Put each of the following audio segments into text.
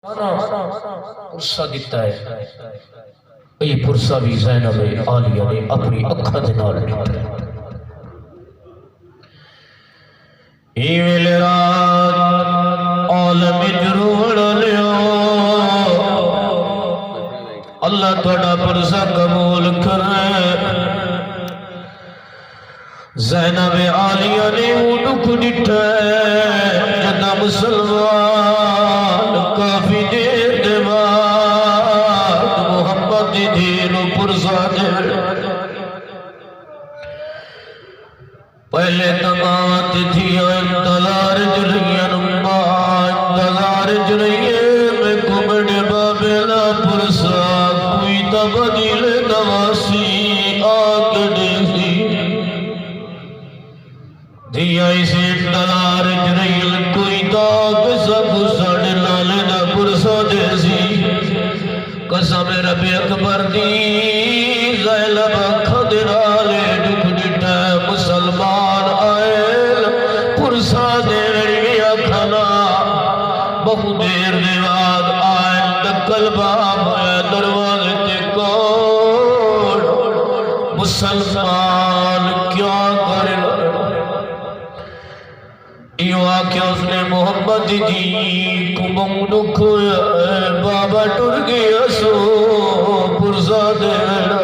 پرسہ دیتا ہے یہ پرسہ بھی زینب عالیہ نے اپنی اکھا دے نال دیتا ہے ای ویلے رات عالم جروڑ لیو اللہ توڑا پرسہ قبول کرے زینب عالیہ نے اونک ڈٹھا جدہ مسلمان کافی دیر دے بعد محمد دی دینو پرسہ دے پہلے تمات تھی انتظار جرین انتظار جرین میں کمڑ بابیلا پرسہ کوئی تبدیل نواسی آگ دیسی دیا اسے انتظار جرین کوئی داغ سب سڑ لالے دا پرسہ دیسی قسم رب اکبر دی زیلب خد نالے ڈک ڈٹا مسلمان آئل پرسہ دیوڑی اکھنا بہو دیر دیواد آئل دکل باب دروازے تے کوڑ مسلمان کیا کرے ایو آکے اس نے محمد دی کمم نکھویا بابا ٹر گیا سو پرسہ دیوڑا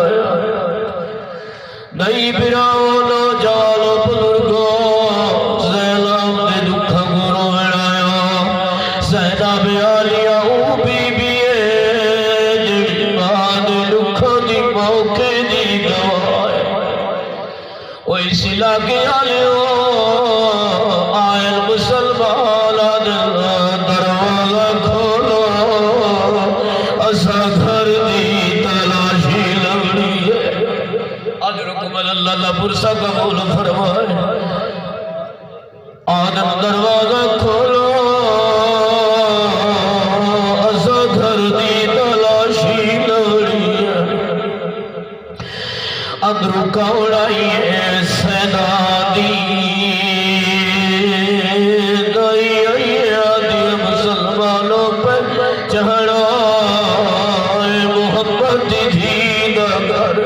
نئی براؤ نو جالو بزرگو زیلام دے دکھا گرو وڑایا زینب عالیہ او بی جڑی بات دکھا دی موقع دی گوائے اوہ اسی لاغے آلیو آئل مسلمان دروازہ کھولو اسا گھر دی تلاشی لگڑی ہے اجرکم اللہ پرسہ قبول فرمائے آدم دروازہ کھولو اسا گھر دی تلاشی لگڑی ہے اندرو کوڑائی ہے سیدہ دی مسلمانوں پر چڑھا محمد دی نگر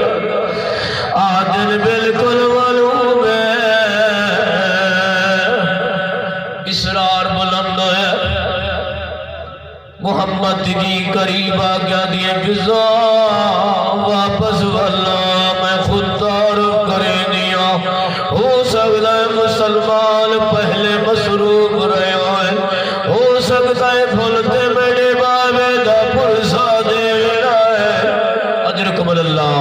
آدن بالکل معلوم ہے اسرار بلند ہے محمد دی قریب آگیا دیئے جزا واپس واللہ میں خود تعارف کرے دیا ہو سکتا ہے مسلمان پہلے مسروب رہے ہوئے ہو سکتا ہے پھولتے میرے بابے دا پرسہ دے رہا ہے اجرکم اللہ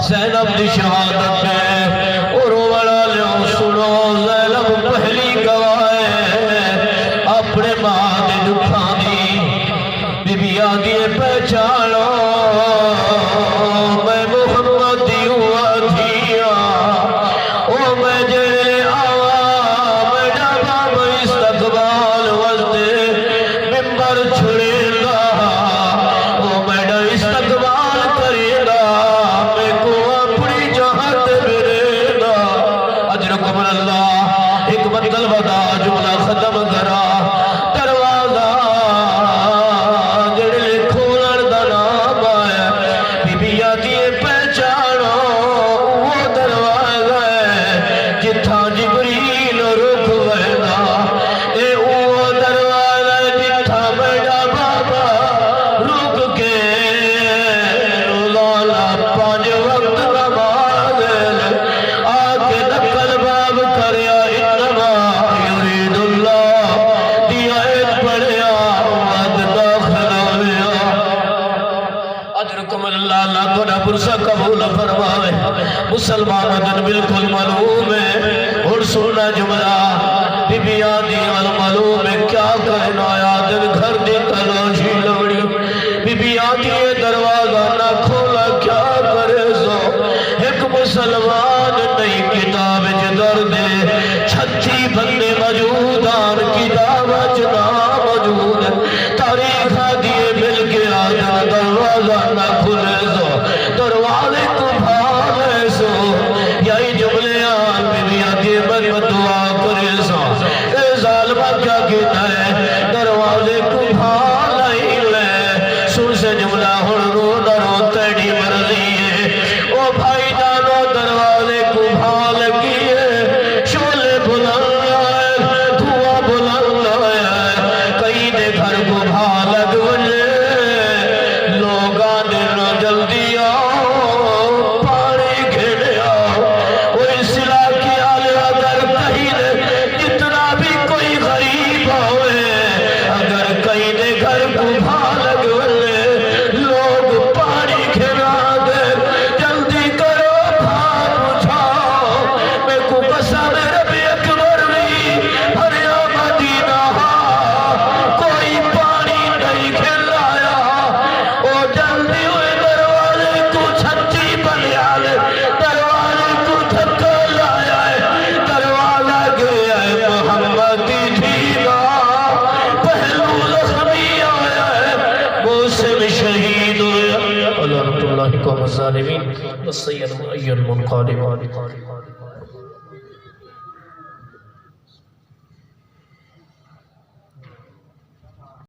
زینب دی شہادت ہے اور وڑا لیو سنو زینب پہلی گواہ ہے اپنے ماں دے دکھاں دی بی بی آدھیے پہچانو میں محمد دی ہوا دھیا او میں جڑے آوا میں ڈابا میں استقبال وزدے ممبر چھڑے گا او میں ڈا استقبال کرے گا میں کو اپنی جہت میرے گا اجرکم اللہ ایک مطلب دا جملہ ختم کرا دروازہ جڑے کھولن دا نام آیا بی بی آدھیے پہچانو وہ دروازہ ہے جتھا جبریل رکھ وینا اے وہ دروازہ جتھا بیڑا بابا رک کے روزانہ 5 وقت نماز آکے دکل باب کریا انما یرید اللہ دی آیت پڑھیا وعد داخل ہویا اجرکم اللہ توڑا پرسہ قبول فرماوے مسلمان دن بالکل معلوم ہے اور سننا جملہ بی بی آدھی معلوم ہے کیا کہنا آیا دن گھر دی تلاشی لوڑی بی بی آدھی دروازہ نہ کھولا کیا کرے سو ایک مسلمان نئی کتاب جدر دے 36 بندے موجودان کتاب جنا موجود تاریخ دیئے مل کے آدھا دروازہ نہ کھلے سو دروازے کو بھانے سو یہی جملے آن بی بی آدھی دعا کرے گھر کو بھا لگ وجے لوگاں دن جلدی آؤ پانی گھڑے آؤ کوئی صلح کی آلے اگر کہیں دے جتنا بھی کوئی غریب ہوئے اگر کہیں دے گھر کو بھا لگ وجے لوگ پانی گھڑا دے جلدی کرو بھا بجھاؤ میں کو قسم ربی اکبر بھی ہریا مدینہ کوئی پانی نہیں کھلایا او جلدی ہوئے دروازے کو چھتی بنیا لے دروازے کو دھکا لایا ہے دروازہ گیا ہے محمدی جھیلا پہلو زخمی آیا ہے موسم شہید ہویا اللہ رحمت اللہ کو الظالمین والسید الأی المنقلب